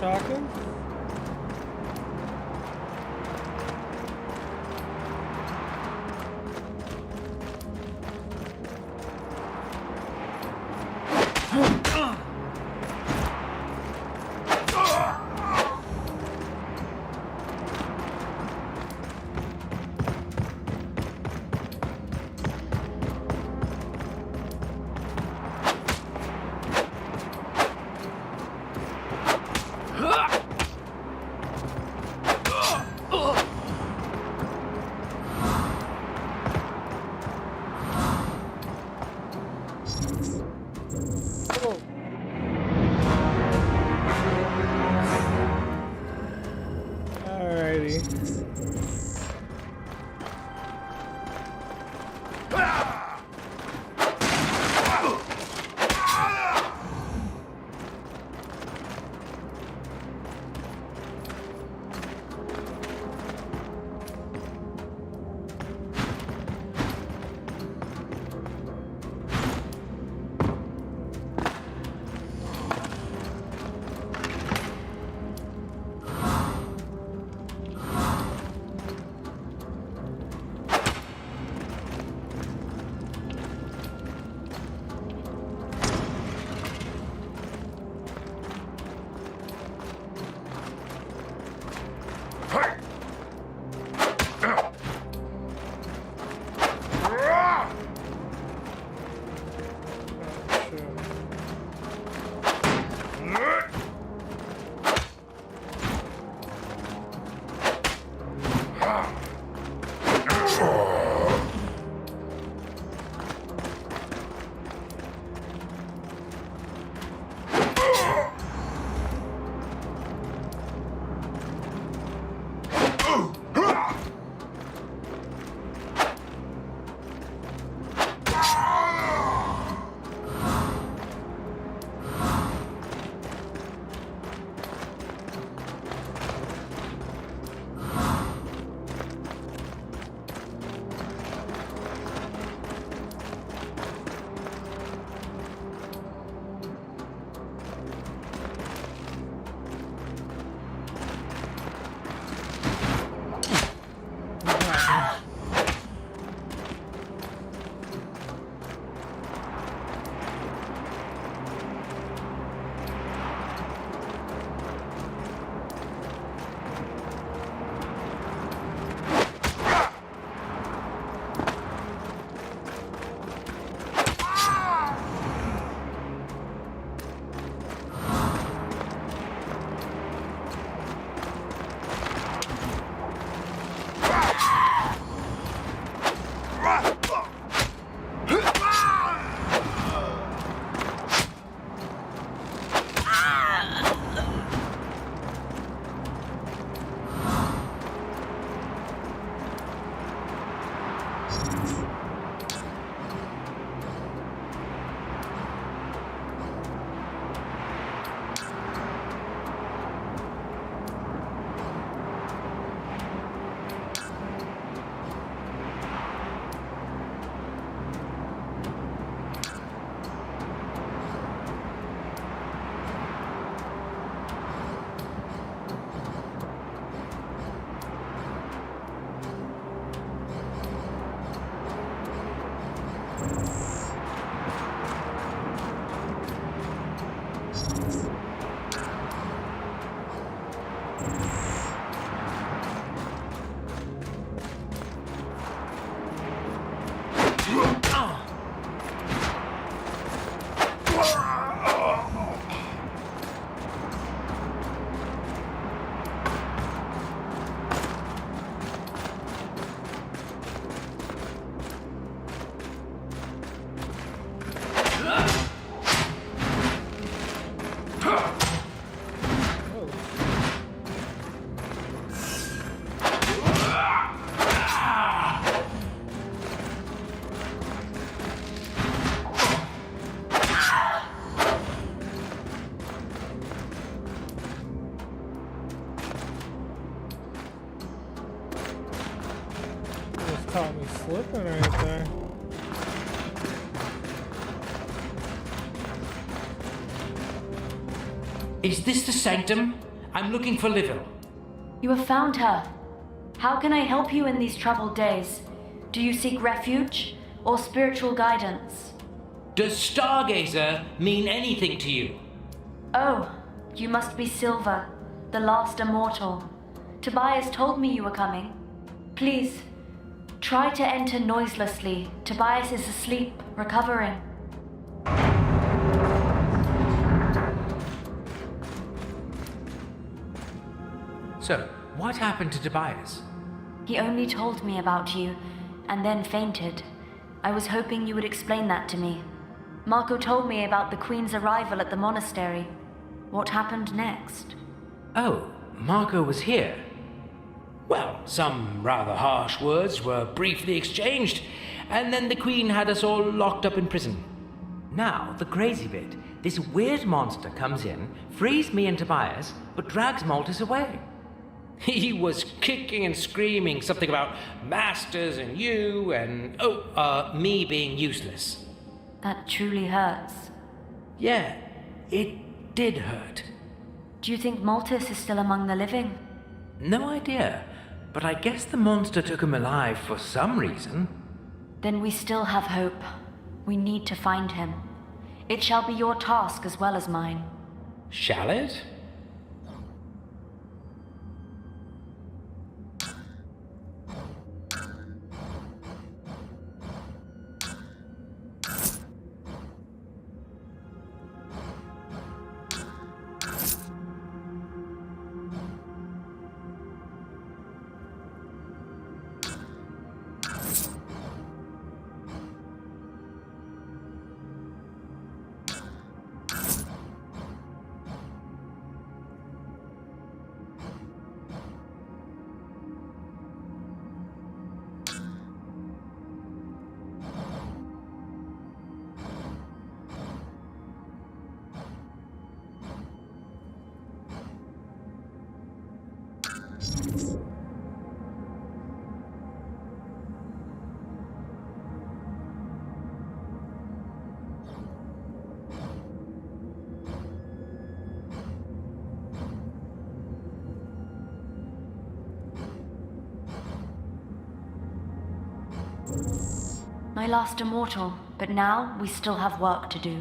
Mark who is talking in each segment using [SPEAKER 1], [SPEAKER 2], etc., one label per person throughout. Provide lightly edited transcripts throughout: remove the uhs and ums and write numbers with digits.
[SPEAKER 1] shotgun? Caught me slipping right there.
[SPEAKER 2] Is this the sanctum? I'm looking for Livil.
[SPEAKER 3] You have found her. How can I help you in these troubled days? Do you seek refuge or spiritual guidance?
[SPEAKER 2] Does Stargazer mean anything to you?
[SPEAKER 3] Oh, you must be Silva, the last immortal. Tobias told me you were coming. Please, try to enter noiselessly. Tobias is asleep, recovering.
[SPEAKER 2] So, what happened to Tobias?
[SPEAKER 3] He only told me about you, and then fainted. I was hoping you would explain that to me. Marco told me about the Queen's arrival at the monastery. What happened next?
[SPEAKER 2] Oh, Marco was here. Well, some rather harsh words were briefly exchanged, and then the Queen had us all locked up in prison. Now, the crazy bit. This weird monster comes in, frees me and Tobias, but drags Maltus away. He was kicking and screaming something about masters and you and, me being useless.
[SPEAKER 3] That truly hurts.
[SPEAKER 2] Yeah, it did hurt.
[SPEAKER 3] Do you think Maltus is still among the living?
[SPEAKER 2] No idea, but I guess the monster took him alive for some reason.
[SPEAKER 3] Then we still have hope. We need to find him. It shall be your task as well as mine.
[SPEAKER 2] Shall it?
[SPEAKER 3] My last immortal, but now we still have work to do.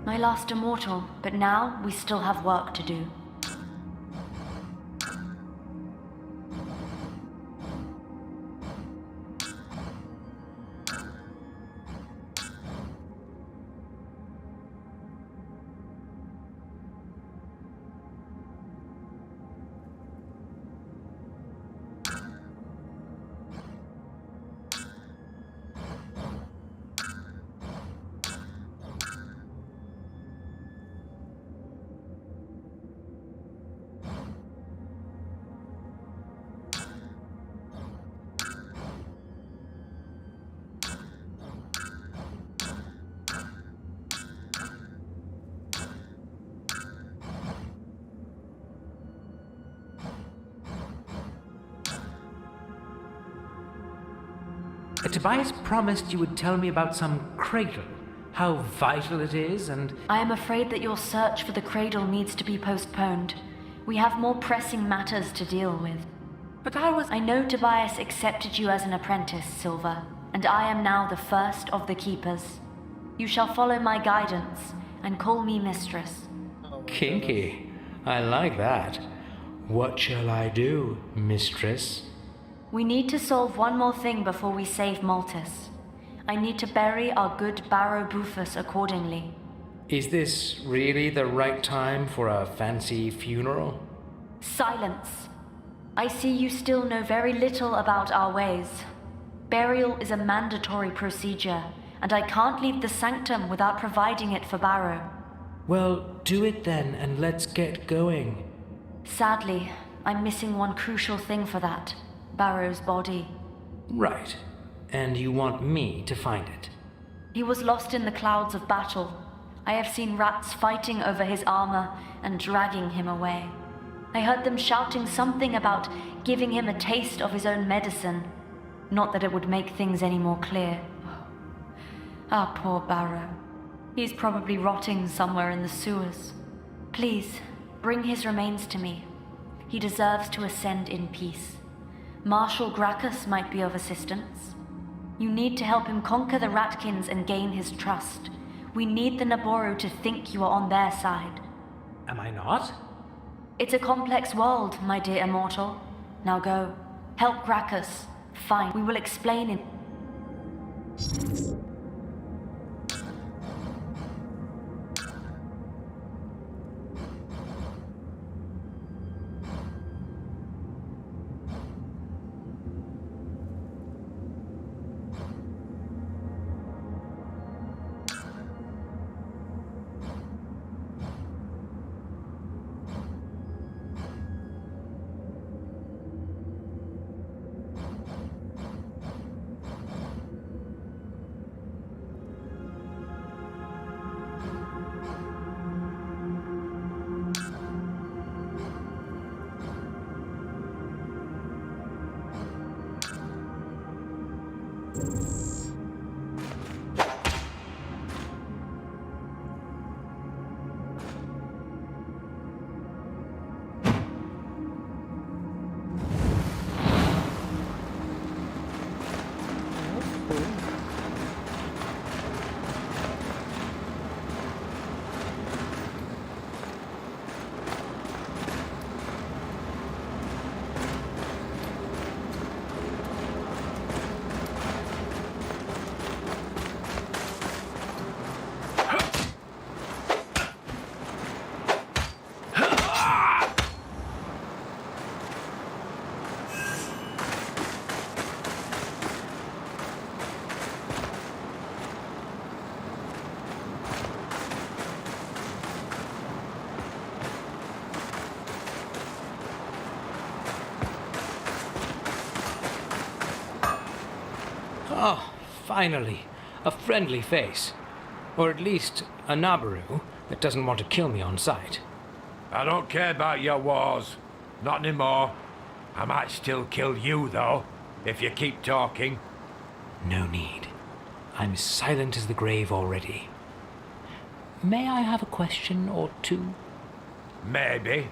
[SPEAKER 3] My last immortal, but now we still have work to do.
[SPEAKER 2] Tobias promised you would tell me about some cradle, how vital it is, and...
[SPEAKER 3] I am afraid that your search for the cradle needs to be postponed. We have more pressing matters to deal with.
[SPEAKER 2] But
[SPEAKER 3] I know Tobias accepted you as an apprentice, Silva, and I am now the first of the keepers. You shall follow my guidance and call me mistress.
[SPEAKER 2] Kinky. I like that. What shall I do, mistress?
[SPEAKER 3] We need to solve one more thing before we save Maltus. I need to bury our good Barrow Bufus accordingly.
[SPEAKER 2] Is this really the right time for a fancy funeral?
[SPEAKER 3] Silence. I see you still know very little about our ways. Burial is a mandatory procedure, and I can't leave the sanctum without providing it for Barrow.
[SPEAKER 2] Well, do it then, and let's get going.
[SPEAKER 3] Sadly, I'm missing one crucial thing for that. Barrow's body.
[SPEAKER 2] Right. And you want me to find it?
[SPEAKER 3] He was lost in the clouds of battle. I have seen rats fighting over his armor and dragging him away. I heard them shouting something about giving him a taste of his own medicine. Not that it would make things any more clear. Our poor Barrow. He's probably rotting somewhere in the sewers. Please, bring his remains to me. He deserves to ascend in peace. Marshal Gracchus might be of assistance. You need to help him conquer the Ratkins and gain his trust. We need the Naboru to think you are on their side.
[SPEAKER 2] Am I not?
[SPEAKER 3] It's a complex world, my dear immortal. Now go. Help Gracchus. Fine, we will explain in...
[SPEAKER 2] Oh, finally. A friendly face. Or at least a Naboru that doesn't want to kill me on sight.
[SPEAKER 4] I don't care about your wars. Not anymore. I might still kill you, though, if you keep talking.
[SPEAKER 2] No need. I'm silent as the grave already. May I have a question or two?
[SPEAKER 4] Maybe.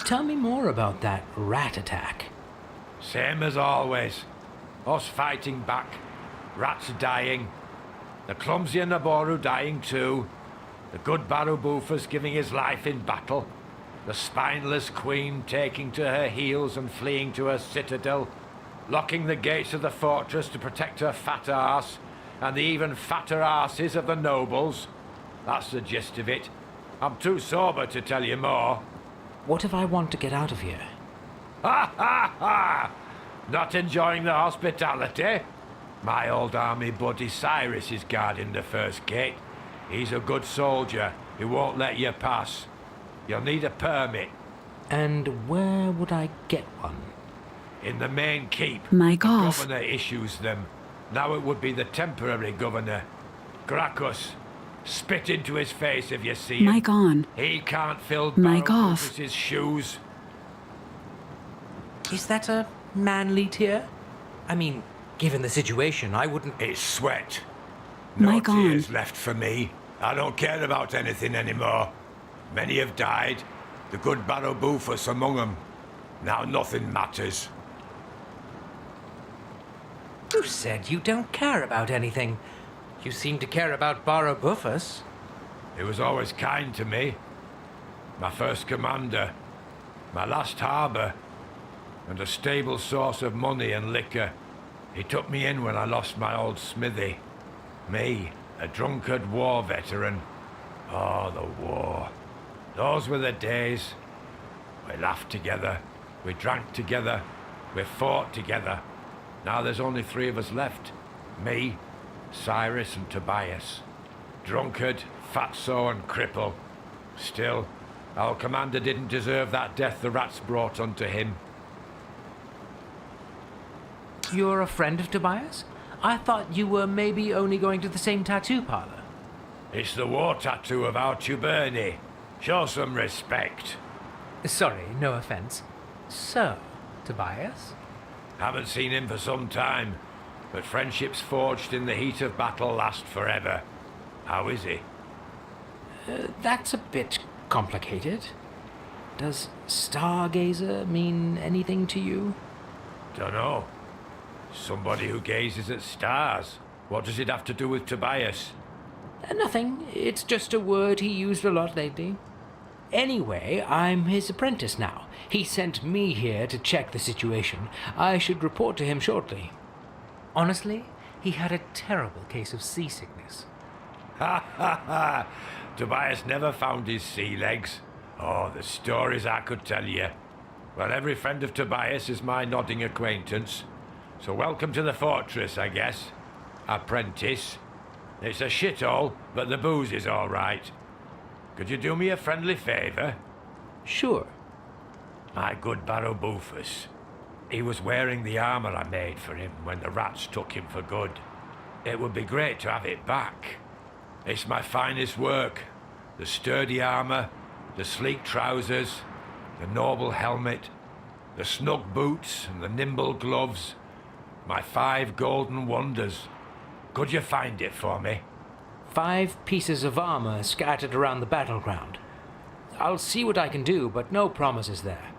[SPEAKER 2] Tell me more about that rat attack.
[SPEAKER 4] Same as always. Us fighting back. Rats dying. The clumsy Naboru dying too. The good Barubufas giving his life in battle. The spineless queen taking to her heels and fleeing to her citadel. Locking the gates of the fortress to protect her fat arse. And the even fatter arses of the nobles. That's the gist of it. I'm too sober to tell you more.
[SPEAKER 2] What if I want to get out of here?
[SPEAKER 4] Ha ha ha! Not enjoying the hospitality? My old army buddy Cyrus is guarding the first gate. He's a good soldier who won't let you pass. You'll need a permit.
[SPEAKER 2] And where would I get one?
[SPEAKER 4] In the main keep.
[SPEAKER 5] Mic
[SPEAKER 4] the
[SPEAKER 5] off.
[SPEAKER 4] governor issues them. Now it would be the temporary governor. Gracchus. Spit into his face if you see him.
[SPEAKER 5] Mic on.
[SPEAKER 4] He can't fill
[SPEAKER 5] Mic
[SPEAKER 4] Baron
[SPEAKER 5] off.
[SPEAKER 4] Rufus's shoes.
[SPEAKER 2] Is that a manly tear? I mean, given the situation, I wouldn't...
[SPEAKER 4] It's sweat. No
[SPEAKER 5] Mic on.
[SPEAKER 4] tears left for me. I don't care about anything anymore. Many have died. The good Barabufus among them. Now nothing matters.
[SPEAKER 2] You said you don't care about anything. You seem to care about Barabufus.
[SPEAKER 4] He was always kind to me. My first commander. My last harbour. And a stable source of money and liquor. He took me in when I lost my old smithy. Me, a drunkard war veteran. Oh, the war. Those were the days. We laughed together. We drank together. We fought together. Now there's only 3 of us left. Me, Cyrus and Tobias. Drunkard, fatso and cripple. Still, our commander didn't deserve that death the rats brought unto him.
[SPEAKER 2] You're a friend of Tobias? I thought you were maybe only going to the same tattoo parlor.
[SPEAKER 4] It's the war tattoo of our Tuberni. Show some respect.
[SPEAKER 2] Sorry, no offense. So, Tobias?
[SPEAKER 4] Haven't seen him for some time, but friendships forged in the heat of battle last forever. How is he?
[SPEAKER 2] That's a bit complicated. Does Stargazer mean anything to you?
[SPEAKER 4] Dunno. Somebody who gazes at stars. What does it have to do with Tobias?
[SPEAKER 2] Nothing. It's just a word he used a lot lately. Anyway, I'm his apprentice now. He sent me here to check the situation. I should report to him shortly. Honestly, he had a terrible case of seasickness.
[SPEAKER 4] Ha ha ha! Tobias never found his sea legs. Oh, the stories I could tell you. Well, every friend of Tobias is my nodding acquaintance. So welcome to the fortress, I guess. Apprentice. It's a shithole, but the booze is all right. Could you do me a friendly favour?
[SPEAKER 2] Sure.
[SPEAKER 4] My good Barabufus. He was wearing the armour I made for him when the rats took him for good. It would be great to have it back. It's my finest work. The sturdy armour, the sleek trousers, the noble helmet, the snug boots and the nimble gloves. My 5 golden wonders. Could you find it for me?
[SPEAKER 2] 5 pieces of armor scattered around the battleground. I'll see what I can do, but no promises there.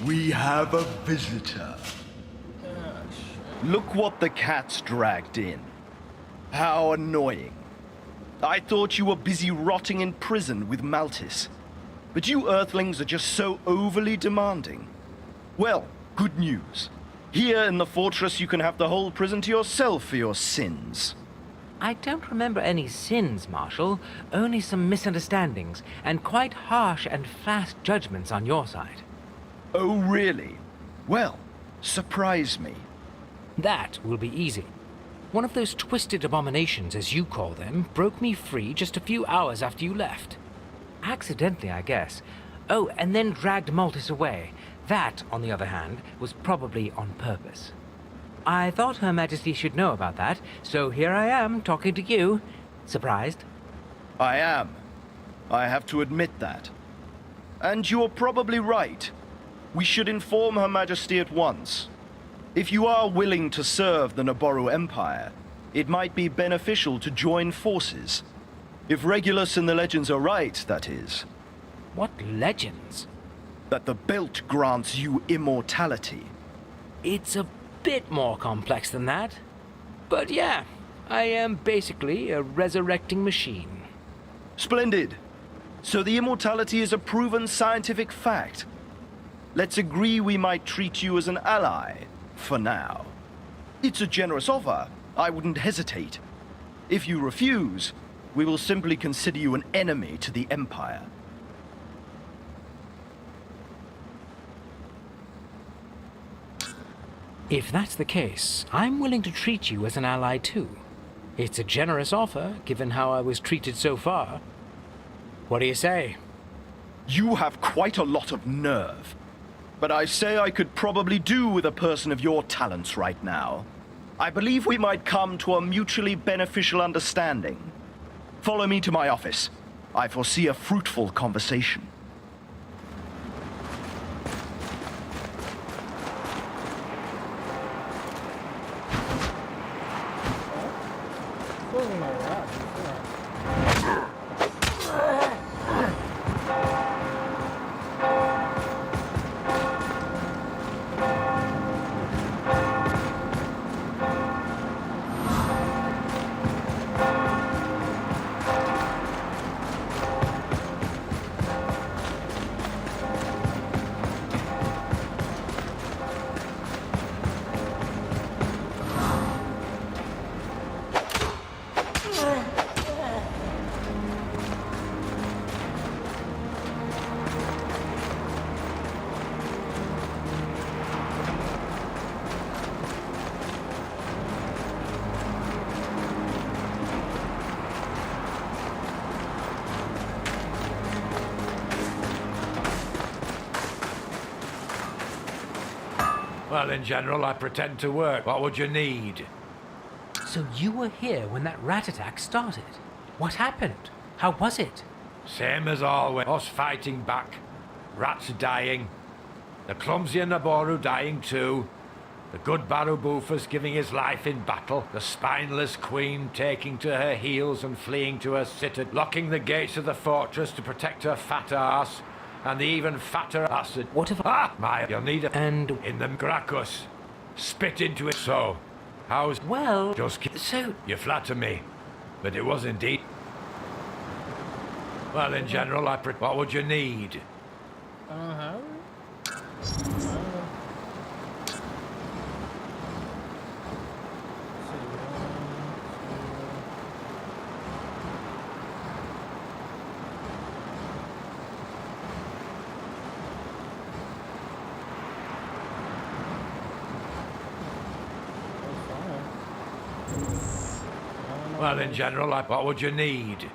[SPEAKER 5] We have a visitor. Look what the cat's dragged in. How annoying. I thought you were busy rotting in prison with Maltis. But you Earthlings are just so overly demanding. Well, good news. Here in the fortress you can have the whole prison to yourself for your sins.
[SPEAKER 2] I don't remember any sins, Marshal. Only some misunderstandings, and quite harsh and fast judgments on your side.
[SPEAKER 5] Oh, really? Well, surprise me.
[SPEAKER 2] That will be easy. One of those twisted abominations, as you call them, broke me free just a few hours after you left. Accidentally, I guess. Oh, and then dragged Maltis away. That, on the other hand, was probably on purpose. I thought Her Majesty should know about that, so here I am, talking to you. Surprised?
[SPEAKER 5] I am. I have to admit that. And you're probably right. We should inform Her Majesty at once. If you are willing to serve the Naboru Empire, it might be beneficial to join forces. If Regulus and the legends are right, that is.
[SPEAKER 2] What legends?
[SPEAKER 5] That the belt grants you immortality.
[SPEAKER 2] It's a bit more complex than that. But yeah, I am basically a resurrecting machine.
[SPEAKER 5] Splendid. So the immortality is a proven scientific fact. Let's agree we might treat you as an ally, for now. It's a generous offer. I wouldn't hesitate. If you refuse, we will simply consider you an enemy to the Empire.
[SPEAKER 2] If that's the case, I'm willing to treat you as an ally too. It's a generous offer, given how I was treated so far. What do you say?
[SPEAKER 5] You have quite a lot of nerve. But I say I could probably do with a person of your talents right now. I believe we might come to a mutually beneficial understanding. Follow me to my office. I foresee a fruitful conversation.
[SPEAKER 1] Wasn't like that before.
[SPEAKER 4] Well, in general, I pretend to work. What would you need?
[SPEAKER 2] So you were here when that rat attack started? What happened? How was it?
[SPEAKER 4] Same as always. Us fighting back. Rats dying. The clumsy Naboru dying too. The good Barubufus giving his life in battle. The spineless queen taking to her heels and fleeing to her citadel. Locking the gates of the fortress to protect her fat arse. And the even fatter bastard.
[SPEAKER 2] What if
[SPEAKER 4] You'll need a...
[SPEAKER 2] And...
[SPEAKER 4] In the Gracchus. Spit into it. So, how's...
[SPEAKER 2] Well...
[SPEAKER 4] Just...
[SPEAKER 2] So...
[SPEAKER 4] You flatter me. But it was indeed... Well, in general, What would you need?
[SPEAKER 1] I don't have it?
[SPEAKER 4] Well, in general, What would you need?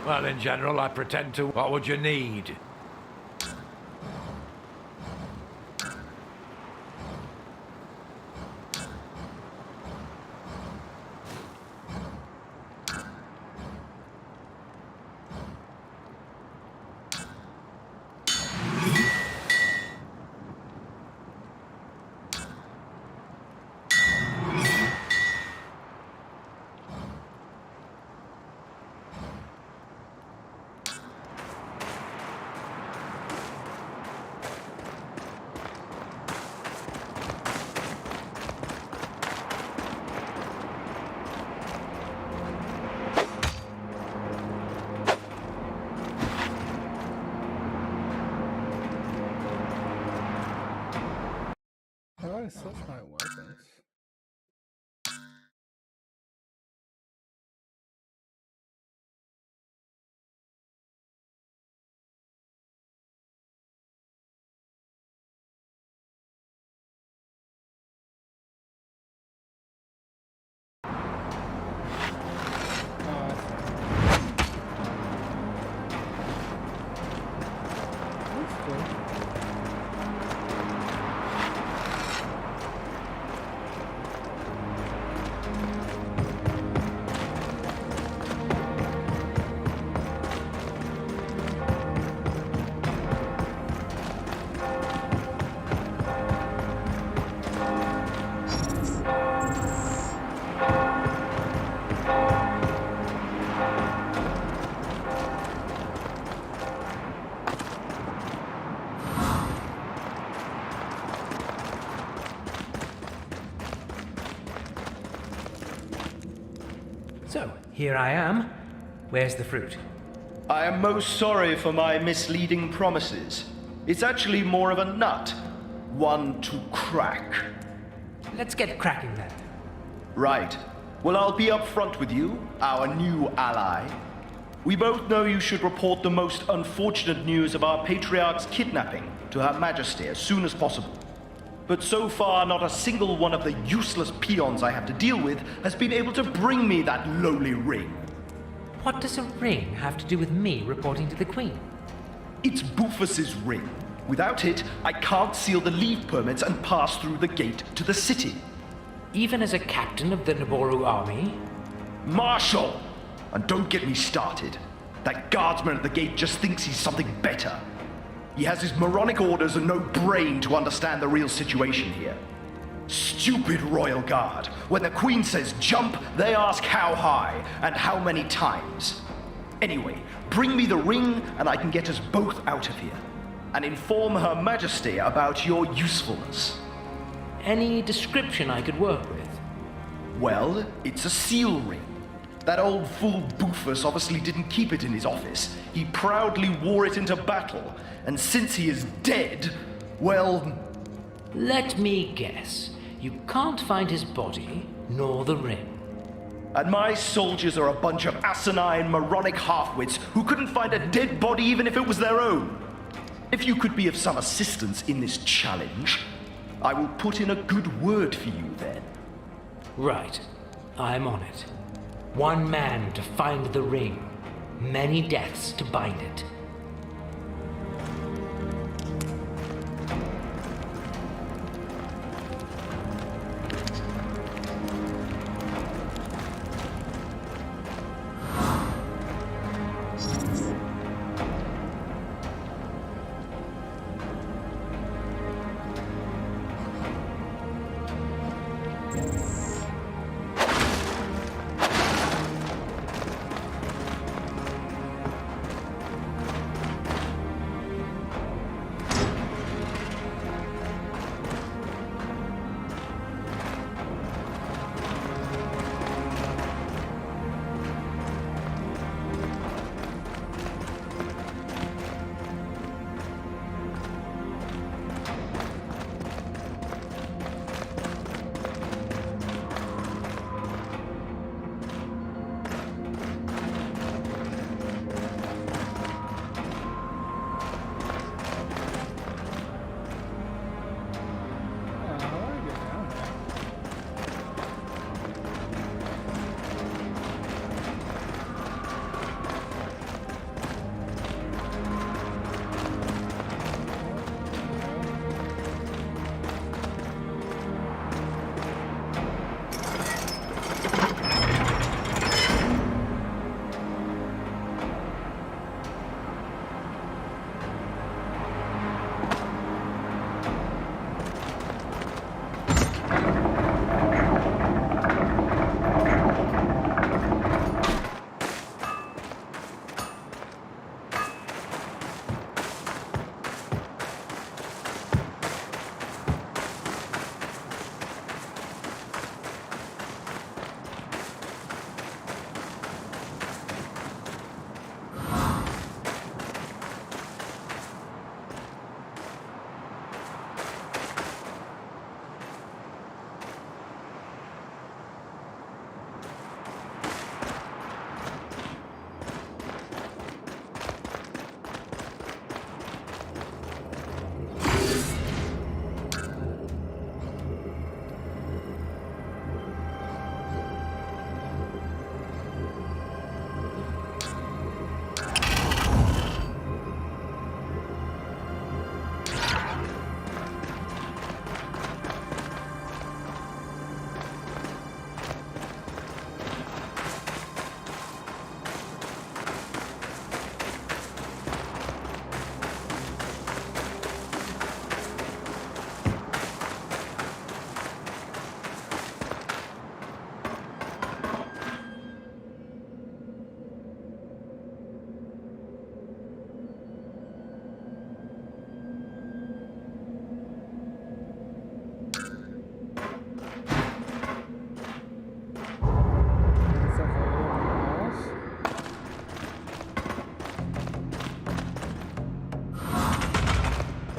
[SPEAKER 4] Well, in general, pretend to... What would you need?
[SPEAKER 1] I switch my weapons? Oh, I see. That's cool.
[SPEAKER 2] So, here I am. Where's the fruit?
[SPEAKER 5] I am most sorry for my misleading promises. It's actually more of a nut. One to crack.
[SPEAKER 2] Let's get cracking then.
[SPEAKER 5] Right. Well, I'll be up front with you, our new ally. We both know you should report the most unfortunate news of our Patriarch's kidnapping to Her Majesty as soon as possible. But so far, not a single one of the useless peons I have to deal with has been able to bring me that lowly ring.
[SPEAKER 2] What does a ring have to do with me reporting to the Queen?
[SPEAKER 5] It's Bufus's ring. Without it, I can't seal the leave permits and pass through the gate to the city.
[SPEAKER 2] Even as a captain of the Naboru army?
[SPEAKER 5] Marshal! And don't get me started. That guardsman at the gate just thinks he's something better. He has his moronic orders and no brain to understand the real situation here. Stupid royal guard. When the Queen says jump, they ask how high and how many times. Anyway, bring me the ring and I can get us both out of here. And inform Her Majesty about your usefulness.
[SPEAKER 2] Any description I could work with?
[SPEAKER 5] Well, it's a seal ring. That old fool Bufus obviously didn't keep it in his office. He proudly wore it into battle. And since he is dead, well...
[SPEAKER 2] Let me guess. You can't find his body, nor the ring.
[SPEAKER 5] And my soldiers are a bunch of asinine, moronic halfwits who couldn't find a dead body even if it was their own. If you could be of some assistance in this challenge, I will put in a good word for you then.
[SPEAKER 2] Right. I'm on it. One man to find the ring. Many deaths to bind it.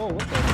[SPEAKER 1] Whoa, what the?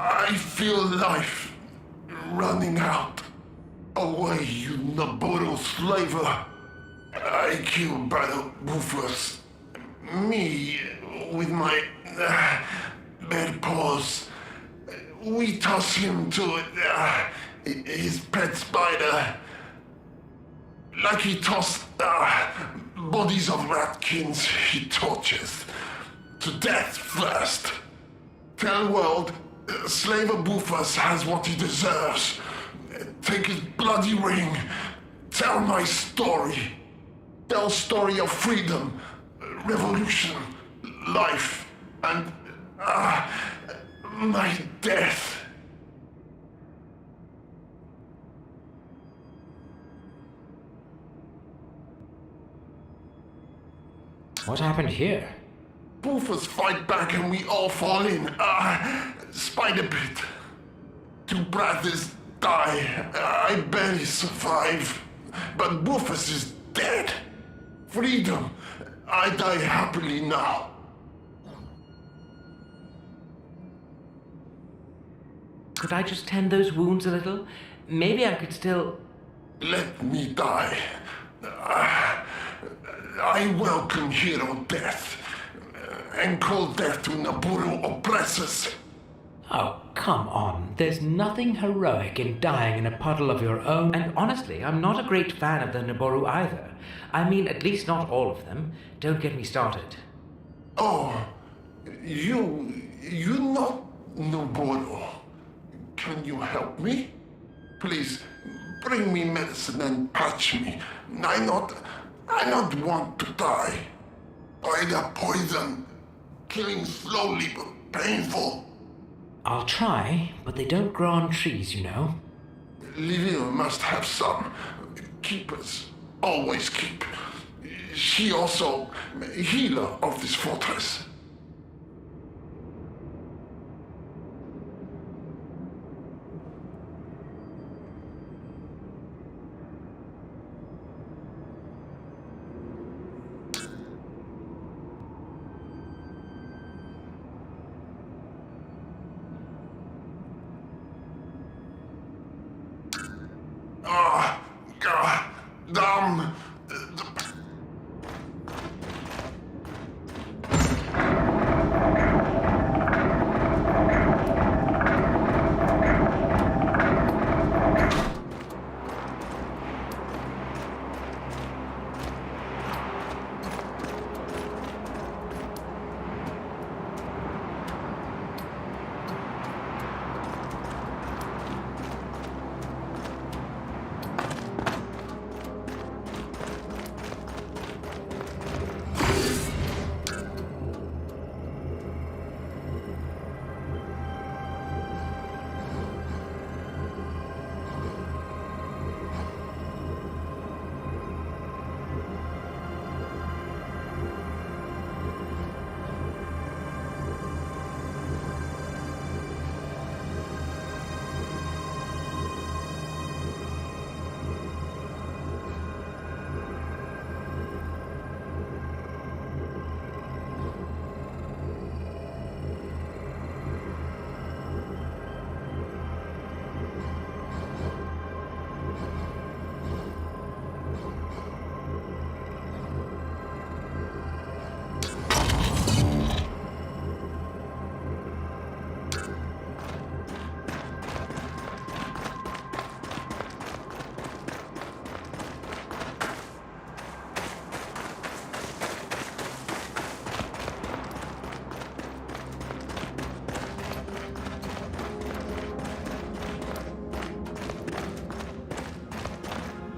[SPEAKER 6] I feel life running out. Away, you Naboro slaver. I killed Battle Rufus. Me, with my bad paws. We toss him to his pet spider. Like he tossed bodies of ratkins he tortures. To death first. Tell world, Slaver Bufus has what he deserves. Take his bloody ring. Tell my story. Tell story of freedom, revolution, life, and my death.
[SPEAKER 2] What happened here?
[SPEAKER 6] Bufus fight back and we all fall in. Spider bit. Two brothers die. I barely survive. But Bufus is dead. Freedom. I die happily now.
[SPEAKER 2] Could I just tend those wounds a little? Maybe I could still...
[SPEAKER 6] Let me die. I welcome hero death. And call death to Naburu oppressors.
[SPEAKER 2] Oh, come on. There's nothing heroic in dying in a puddle of your own. And honestly, I'm not a great fan of the Naboru either. I mean, at least not all of them. Don't get me started.
[SPEAKER 6] Oh, you're not Noboru. Can you help me? Please, bring me medicine and patch me. I not want to die. By the poison, killing slowly but painful.
[SPEAKER 2] I'll try, but they don't grow on trees, you know.
[SPEAKER 6] Livia must have some. Keepers always keep. She also healer of this fortress.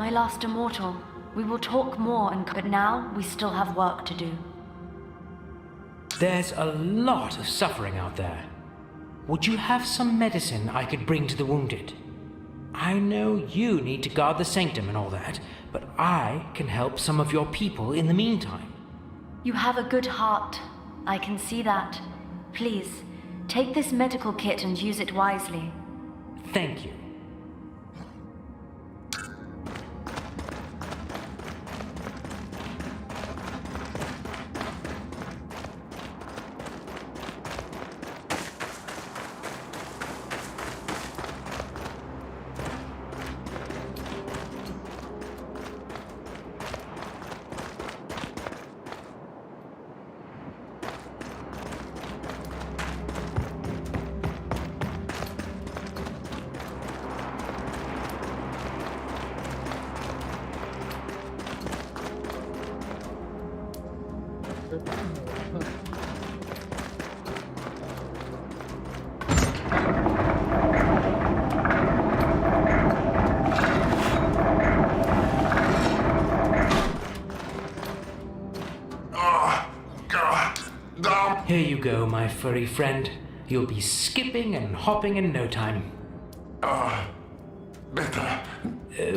[SPEAKER 3] My last immortal, we will talk more, but now we still have work to do.
[SPEAKER 2] There's a lot of suffering out there. Would you have some medicine I could bring to the wounded? I know you need to guard the sanctum and all that, but I can help some of your people in the meantime.
[SPEAKER 3] You have a good heart. I can see that. Please, take this medical kit and use it wisely.
[SPEAKER 2] Thank you. Here you go, my furry friend. You'll be skipping and hopping in no time.
[SPEAKER 6] Better.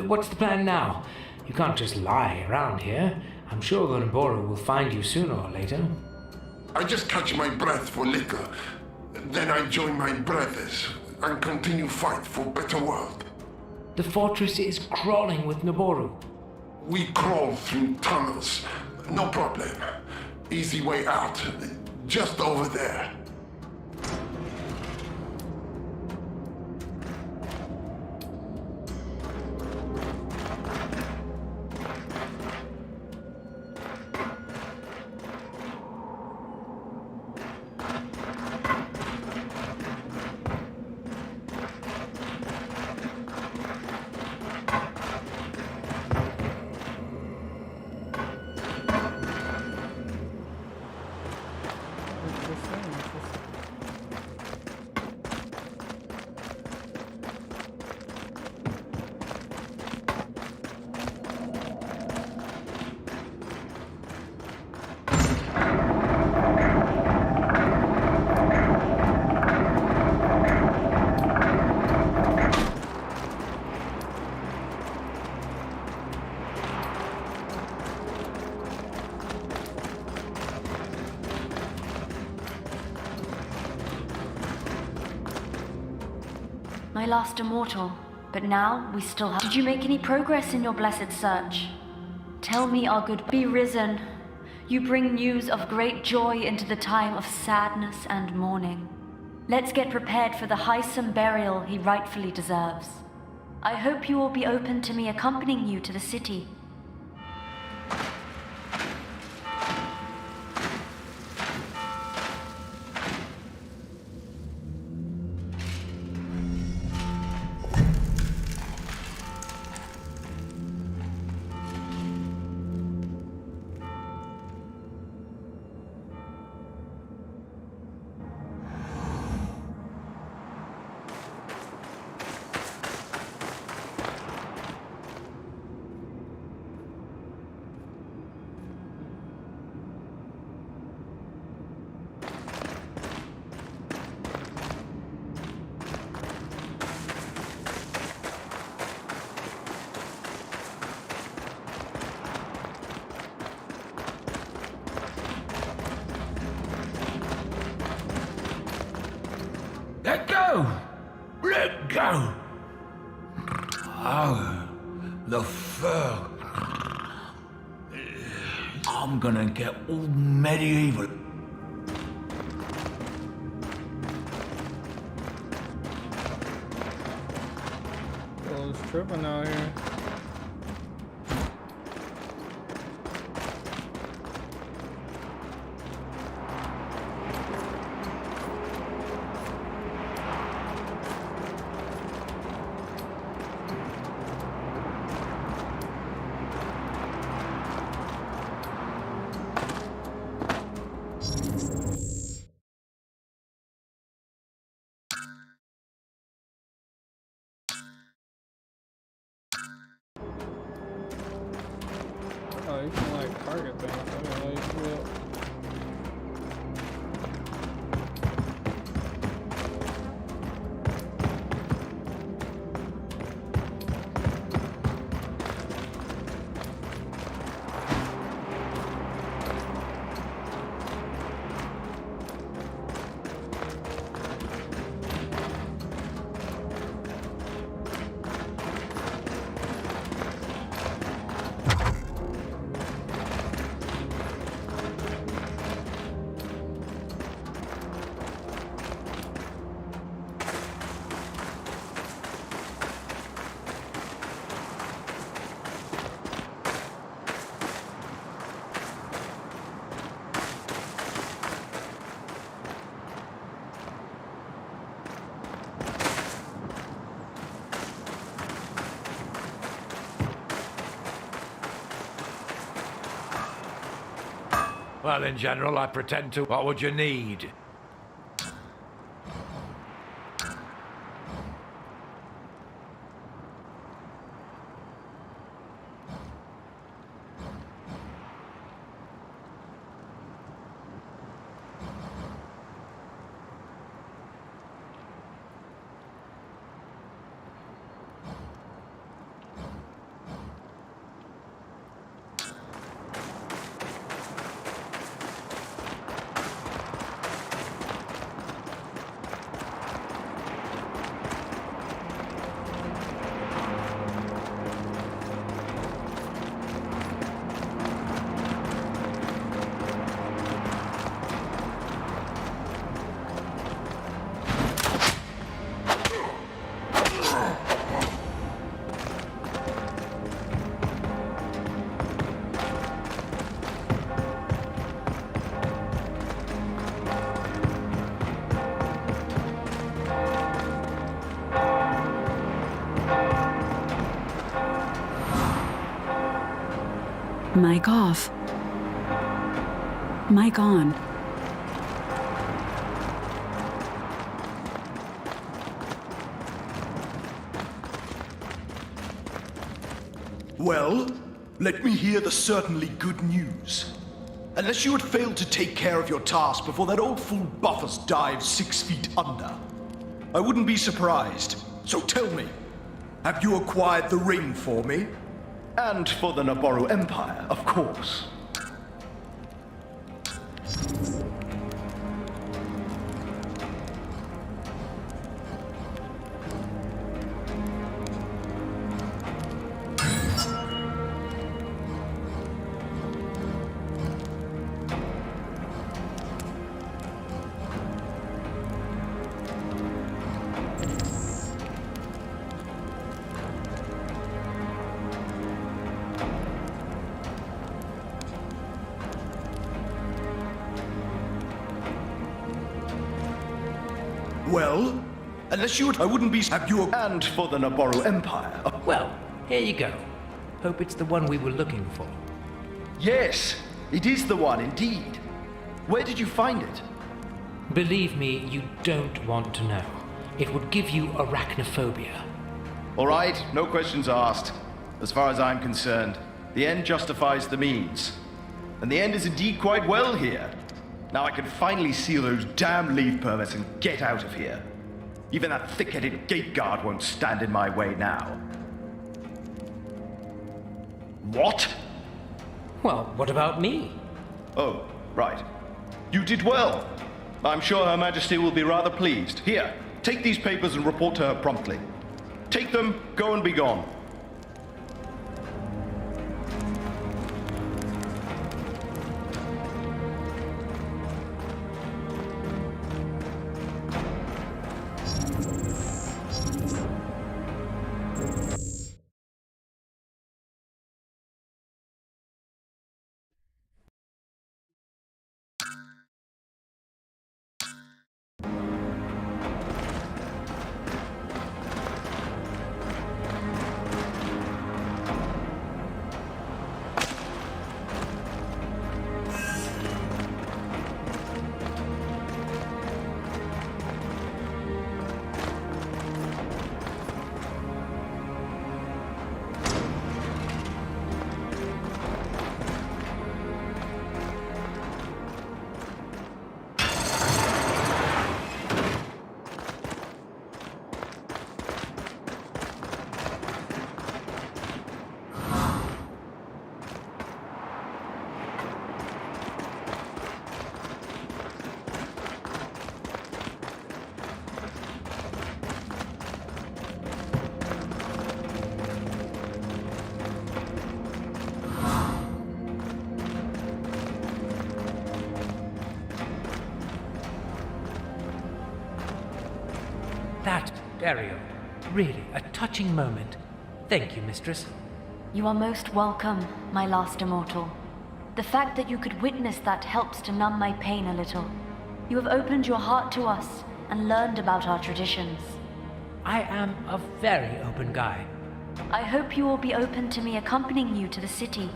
[SPEAKER 2] What's the plan now? You can't just lie around here. I'm sure the Naboru will find you sooner or later.
[SPEAKER 6] I just catch my breath for little. Then I join my brothers and continue fight for better world.
[SPEAKER 2] The fortress is crawling with Naboru.
[SPEAKER 6] We crawl through tunnels. No problem. Easy way out. Just over there.
[SPEAKER 3] My last immortal, but now we still have... Did you make any progress in your blessed search? Tell me, our good, be risen. You bring news of great joy into the time of sadness and mourning. Let's get prepared for the wholesome burial he rightfully deserves. I hope you will be open to me accompanying you to the city.
[SPEAKER 4] Let go! Let go! Oh, the fur. I'm gonna get all medieval.
[SPEAKER 1] Well, it's tripping out here.
[SPEAKER 4] Well, in general, I pretend to. What would you need?
[SPEAKER 7] Mic off. Mic on.
[SPEAKER 8] Well, let me hear the certainly good news. Unless you had failed to take care of your task before that old fool Buffus dived 6 feet under. I wouldn't be surprised. So tell me, have you acquired the ring for me?
[SPEAKER 5] And for the Naboru Empire, of course.
[SPEAKER 8] Well, unless you had... I wouldn't be... Have you...
[SPEAKER 5] And for the Naboru Empire.
[SPEAKER 2] Well, here you go. Hope it's the one we were looking for.
[SPEAKER 5] Yes, it is the one indeed. Where did you find it?
[SPEAKER 2] Believe me, you don't want to know. It would give you arachnophobia.
[SPEAKER 5] All right, no questions asked. As far as I'm concerned, the end justifies the means. And the end is indeed quite well here. Now I can finally seal those damn leave permits and get out of here. Even that thick-headed gate guard won't stand in my way now. What?
[SPEAKER 2] Well, what about me?
[SPEAKER 5] Oh, right. You did well. I'm sure Her Majesty will be rather pleased. Here, take these papers and report to her promptly. Take them, go and be gone.
[SPEAKER 2] That, Dario. Really, a touching moment. Thank you, mistress.
[SPEAKER 3] You are most welcome, my last immortal. The fact that you could witness that helps to numb my pain a little. You have opened your heart to us and learned about our traditions.
[SPEAKER 2] I am a very open guy.
[SPEAKER 3] I hope you will be open to me accompanying you to the city.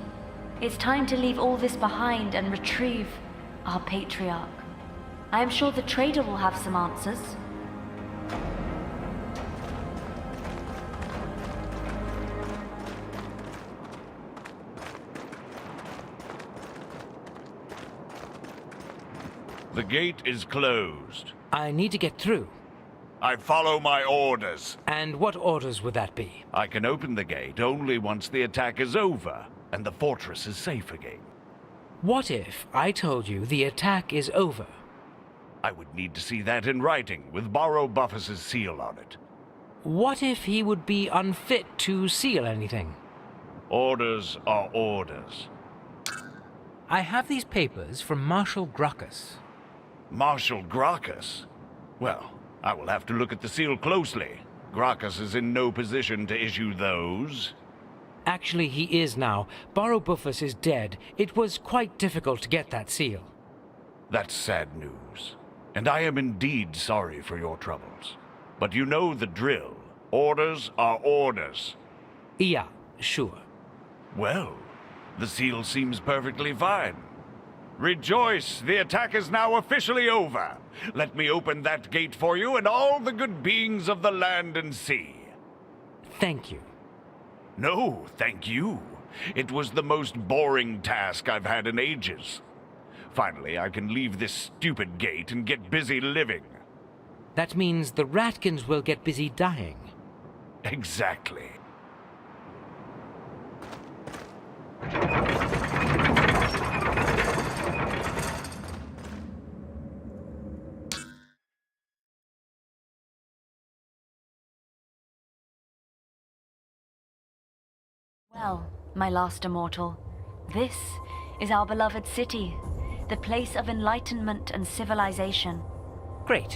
[SPEAKER 3] It's time to leave all this behind and retrieve our patriarch. I am sure the trader will have some answers.
[SPEAKER 7] The gate is closed.
[SPEAKER 2] I need to get through.
[SPEAKER 7] I follow my orders.
[SPEAKER 2] And what orders would that be?
[SPEAKER 7] I can open the gate only once the attack is over and the fortress is safe again.
[SPEAKER 2] What if I told you the attack is over?
[SPEAKER 7] I would need to see that in writing with Barrow Bufface's seal on it.
[SPEAKER 2] What if he would be unfit to seal anything?
[SPEAKER 7] Orders are orders.
[SPEAKER 2] I have these papers from Marshal Gracchus.
[SPEAKER 7] Marshal Gracchus? Well, I will have to look at the seal closely. Gracchus is in no position to issue those.
[SPEAKER 2] Actually, he is now. Barrow Bufface is dead. It was quite difficult to get that seal.
[SPEAKER 7] That's sad news, and I am indeed sorry for your troubles. But you know the drill. Orders are orders.
[SPEAKER 2] Yeah, sure.
[SPEAKER 7] Well, the seal seems perfectly fine. Rejoice! The attack is now officially over. Let me open that gate for you and all the good beings of the land and sea.
[SPEAKER 2] Thank you.
[SPEAKER 7] No, thank you. It was the most boring task I've had in ages. Finally, I can leave this stupid gate and get busy living.
[SPEAKER 2] That means the Ratkins will get busy dying.
[SPEAKER 7] Exactly.
[SPEAKER 3] Well, my last immortal, this is our beloved city, the place of enlightenment and civilization.
[SPEAKER 2] Great.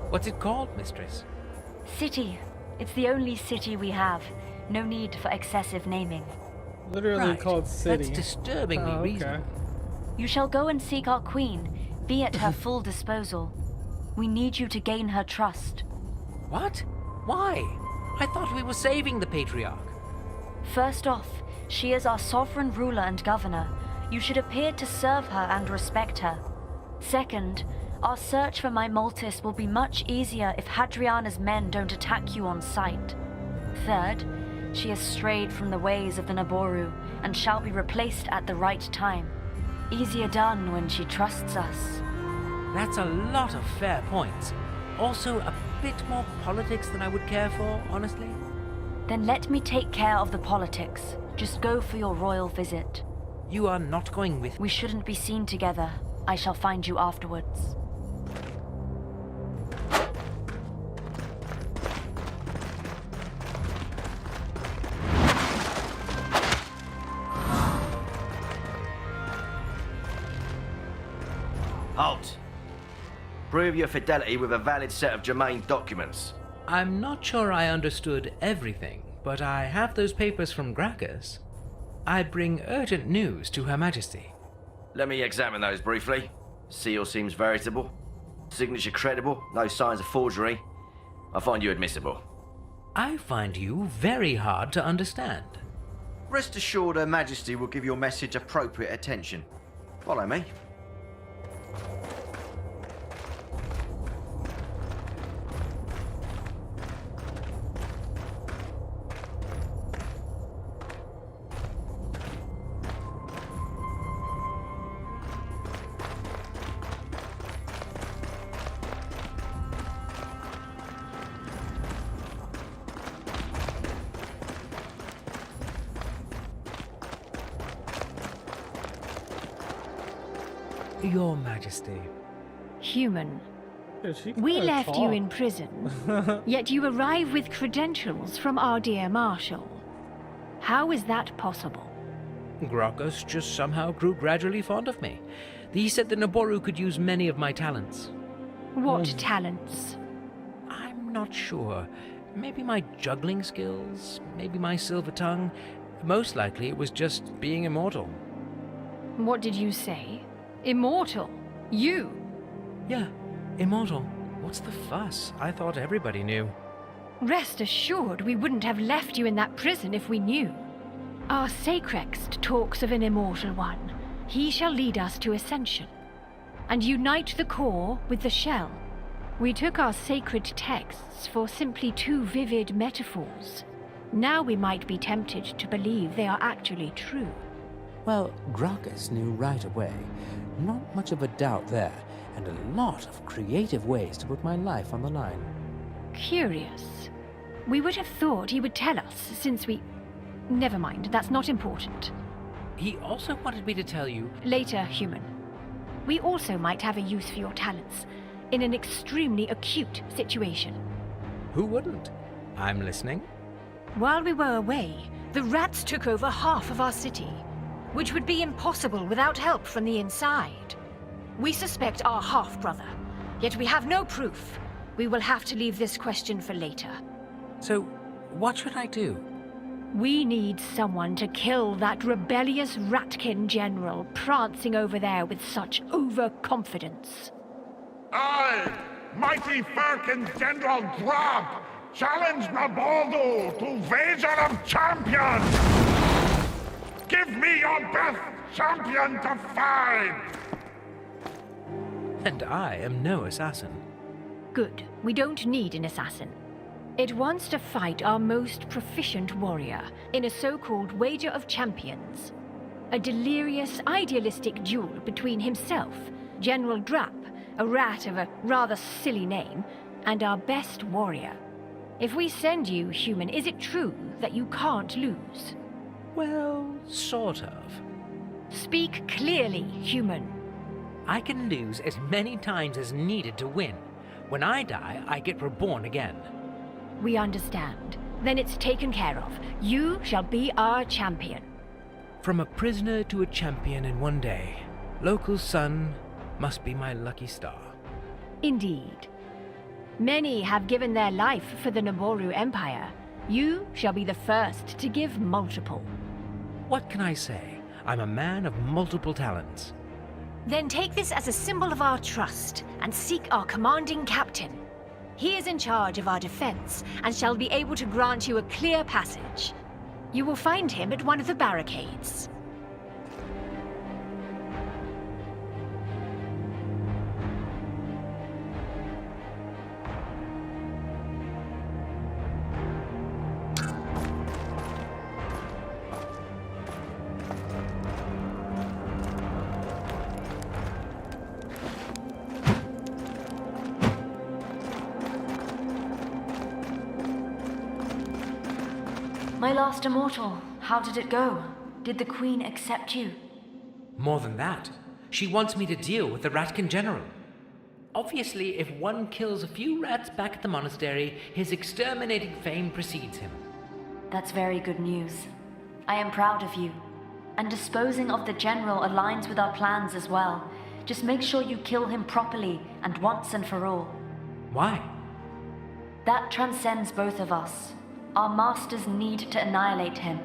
[SPEAKER 2] What's it called, mistress?
[SPEAKER 3] City. It's the only city we have. No need for excessive naming.
[SPEAKER 1] Literally
[SPEAKER 2] Right.
[SPEAKER 1] called city.
[SPEAKER 2] That's disturbingly
[SPEAKER 1] Oh, okay.
[SPEAKER 2] reasonable.
[SPEAKER 3] You shall go and seek our queen. Be at her full disposal. We need you to gain her trust.
[SPEAKER 2] What? Why? I thought we were saving the Patriarch.
[SPEAKER 3] First off, she is our sovereign ruler and governor. You should appear to serve her and respect her. Second, our search for my Maltis will be much easier if Hadriana's men don't attack you on sight. Third, she has strayed from the ways of the Naboru and shall be replaced at the right time. Easier done when she trusts us.
[SPEAKER 2] That's a lot of fair points. Also, a bit more politics than I would care for, honestly.
[SPEAKER 3] Then let me take care of the politics. Just go for your royal visit.
[SPEAKER 2] You are not going with me.
[SPEAKER 3] We shouldn't be seen together. I shall find you afterwards.
[SPEAKER 9] Halt! Prove your fidelity with a valid set of germane documents.
[SPEAKER 2] I'm not sure I understood everything, but I have those papers from Gracchus. I bring urgent news to Her Majesty.
[SPEAKER 9] Let me examine those briefly. Seal seems veritable. Signature credible. No signs of forgery. I find you admissible.
[SPEAKER 2] I find you very hard to understand.
[SPEAKER 9] Rest assured Her Majesty will give your message appropriate attention. Follow me.
[SPEAKER 2] Your Majesty.
[SPEAKER 10] Human.
[SPEAKER 1] Yeah, she
[SPEAKER 10] We
[SPEAKER 1] kinda
[SPEAKER 10] left you
[SPEAKER 1] tall.
[SPEAKER 10] in prison, yet you arrive with credentials from our dear Marshal. How is that possible?
[SPEAKER 2] Gracchus just somehow grew gradually fond of me. He said the Naboru could use many of my talents.
[SPEAKER 10] What talents?
[SPEAKER 2] I'm not sure. Maybe my juggling skills, maybe my silver tongue. Most likely it was just being immortal.
[SPEAKER 10] What did you say? Immortal? You?
[SPEAKER 2] Yeah, immortal. What's the fuss? I thought everybody knew.
[SPEAKER 10] Rest assured we wouldn't have left you in that prison if we knew. Our Sacrext talks of an immortal one. He shall lead us to ascension, and unite the core with the shell. We took our sacred texts for simply too vivid metaphors. Now we might be tempted to believe they are actually true.
[SPEAKER 2] Well, Gracchus knew right away. Not much of a doubt there, and a lot of creative ways to put my life on the line.
[SPEAKER 10] Curious. We would have thought he would tell us, since we... Never mind, that's not important.
[SPEAKER 2] He also wanted me to tell you...
[SPEAKER 10] Later, human. We also might have a use for your talents, in an extremely acute situation.
[SPEAKER 2] Who wouldn't? I'm listening.
[SPEAKER 10] While we were away, the rats took over half of our city, which would be impossible without help from the inside. We suspect our half-brother, yet we have no proof. We will have to leave this question for later.
[SPEAKER 2] So, what should I do?
[SPEAKER 10] We need someone to kill that rebellious Ratkin general prancing over there with such overconfidence.
[SPEAKER 6] I, mighty Firkin General Drab, challenge Nabaldo to wager of champions! Give me your best champion to fight!
[SPEAKER 2] And I am no assassin.
[SPEAKER 10] Good. We don't need an assassin. It wants to fight our most proficient warrior in a so-called wager of champions. A delirious, idealistic duel between himself, General Drap, a rat of a rather silly name, and our best warrior. If we send you, human, is it true that you can't lose?
[SPEAKER 2] Well, sort of.
[SPEAKER 10] Speak clearly, human.
[SPEAKER 2] I can lose as many times as needed to win. When I die, I get reborn again.
[SPEAKER 10] We understand. Then it's taken care of. You shall be our champion.
[SPEAKER 2] From a prisoner to a champion in one day. Local sun must be my lucky star.
[SPEAKER 10] Indeed. Many have given their life for the Naboru Empire. You shall be the first to give multiple.
[SPEAKER 2] What can I say? I'm a man of multiple talents.
[SPEAKER 10] Then take this as a symbol of our trust and seek our commanding captain. He is in charge of our defense and shall be able to grant you a clear passage. You will find him at one of the barricades.
[SPEAKER 3] My last immortal, how did it go? Did the Queen accept you?
[SPEAKER 2] More than that, she wants me to deal with the Ratkin General. Obviously, if one kills a few rats back at the monastery, his exterminating fame precedes him.
[SPEAKER 3] That's very good news. I am proud of you. And disposing of the General aligns with our plans as well. Just make sure you kill him properly and once and for all.
[SPEAKER 2] Why?
[SPEAKER 3] That transcends both of us. Our masters need to annihilate him.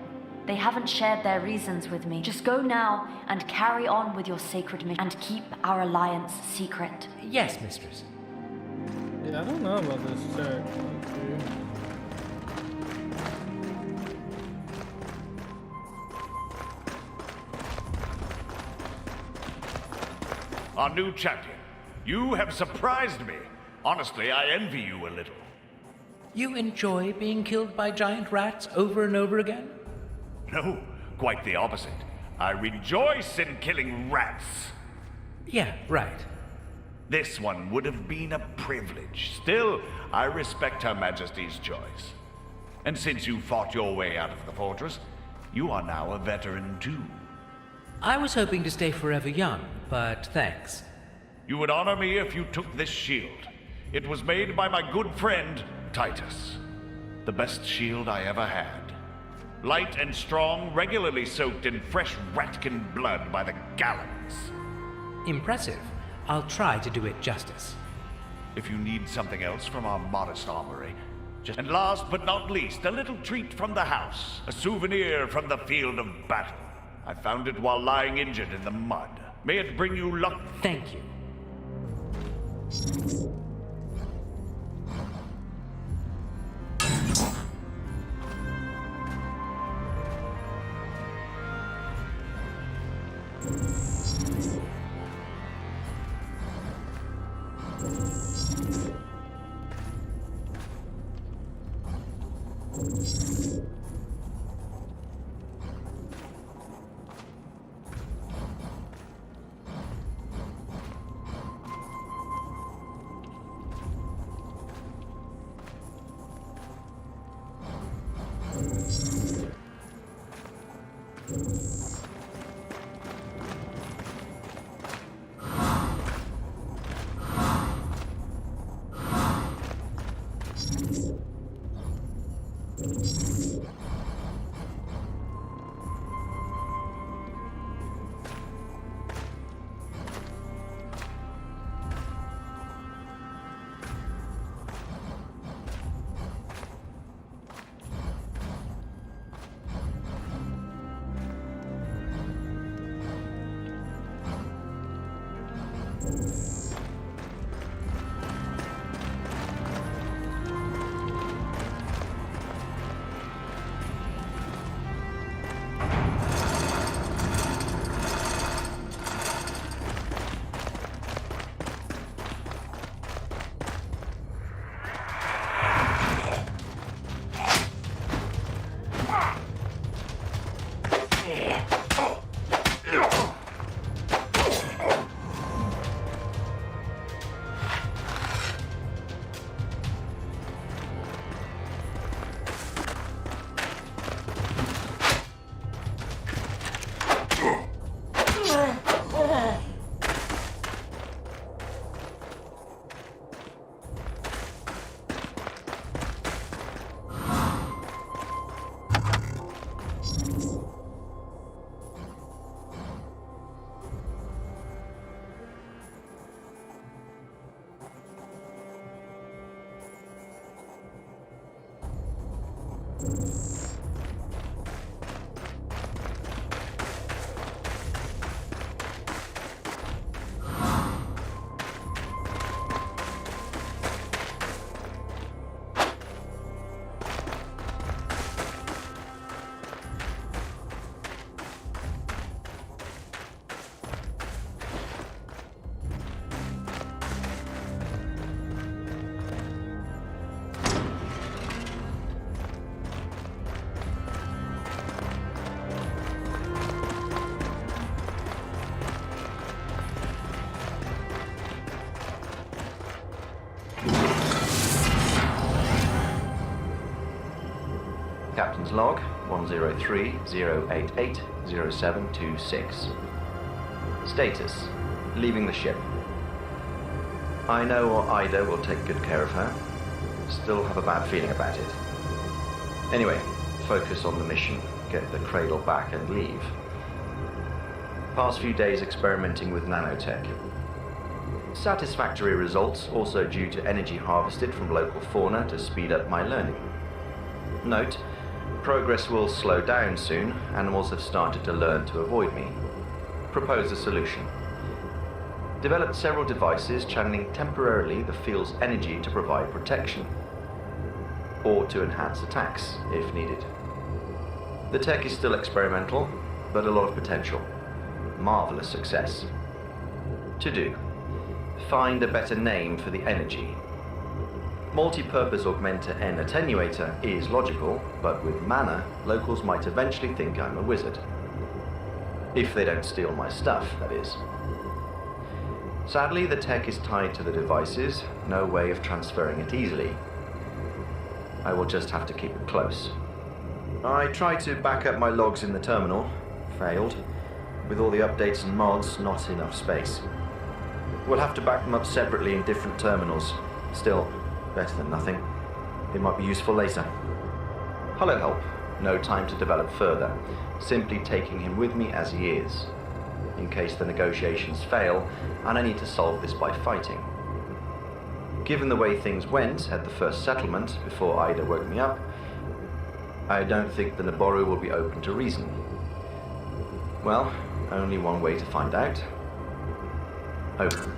[SPEAKER 3] They haven't shared their reasons with me. Just go now and carry on with your sacred mission and keep our alliance secret.
[SPEAKER 2] Yes, mistress.
[SPEAKER 1] Yeah, I don't know about this church.
[SPEAKER 7] Our new champion. You have surprised me. Honestly, I envy you a little.
[SPEAKER 2] You enjoy being killed by giant rats over and over again?
[SPEAKER 7] No, quite the opposite. I rejoice in killing rats.
[SPEAKER 2] Yeah, right.
[SPEAKER 7] This one would have been a privilege. Still, I respect Her Majesty's choice. And since you fought your way out of the fortress, you are now a veteran too.
[SPEAKER 2] I was hoping to stay forever young, but thanks.
[SPEAKER 7] You would honor me if you took this shield. It was made by my good friend, Titus. The best shield I ever had. Light and strong, regularly soaked in fresh Ratkin blood by the gallons.
[SPEAKER 2] Impressive. I'll try to do it justice.
[SPEAKER 7] If you need something else from our modest armory, just... And last but not least, a little treat from the house. A souvenir from the field of battle. I found it while lying injured in the mud. May it bring you luck.
[SPEAKER 2] Thank you.
[SPEAKER 11] Captain's log 103-088-0726. Status: leaving the ship. I know Ida will take good care of her. Still have a bad feeling about it. Anyway, focus on the mission, get the cradle back and leave. Past few days experimenting with nanotech. Satisfactory results, also due to energy harvested from local fauna to speed up my learning. Note: progress will slow down soon. Animals have started to learn to avoid me. Propose a solution. Developed several devices channeling temporarily the field's energy to provide protection, or to enhance attacks if needed. The tech is still experimental, but a lot of potential. Marvelous success. To do: find a better name for the energy. Multi-purpose augmenter N attenuator is logical, but with mana, locals might eventually think I'm a wizard. If they don't steal my stuff, that is. Sadly, the tech is tied to the devices, no way of transferring it easily. I will just have to keep it close. I tried to back up my logs in the terminal. Failed. With all the updates and mods, not enough space. We'll have to back them up separately in different terminals. Still, better than nothing. It might be useful later. Hollow help. No time to develop further. Simply taking him with me as he is. In case the negotiations fail, and I need to solve this by fighting. Given the way things went at the first settlement, before Ida woke me up, I don't think the Naboru will be open to reason. Well, only one way to find out. Open.